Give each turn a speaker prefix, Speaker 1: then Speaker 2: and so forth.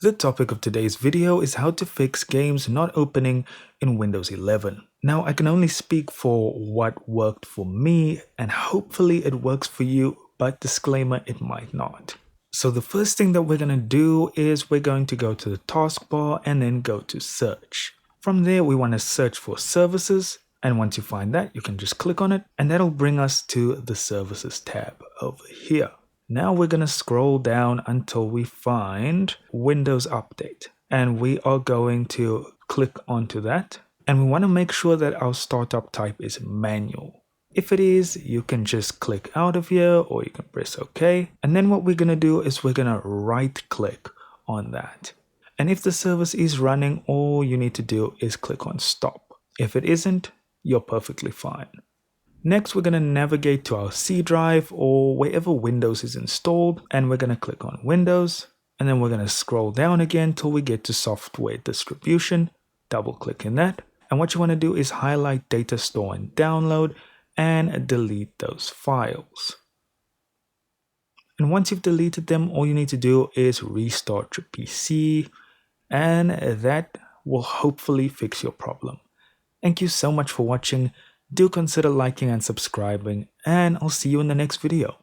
Speaker 1: The topic of today's video is how to fix games not opening in Windows 11. Now, I can only speak for what worked for me, and hopefully it works for you, but disclaimer, it might not. So the first thing that we're going to do is we're going to go to the taskbar and then go to search. From there, we want to search for services. And once you find that, you can just click on it and that'll bring us to the services tab over here. Now we're going to scroll down until we find Windows Update. And we are going to click onto that. And we want to make sure that our startup type is manual. If it is, you can just click out of here or you can press OK. And then what we're going to do is we're going to right click on that. And if the service is running, all you need to do is click on stop. If it isn't, you're perfectly fine. Next, we're going to navigate to our C drive or wherever Windows is installed, and we're going to click on Windows, and then we're going to scroll down again till we get to software distribution, double click in that, and what you want to do is highlight data store and download and delete those files. And once you've deleted them, all you need to do is restart your PC, and that will hopefully fix your problem. Thank you so much for watching. Do consider liking and subscribing, and I'll see you in the next video.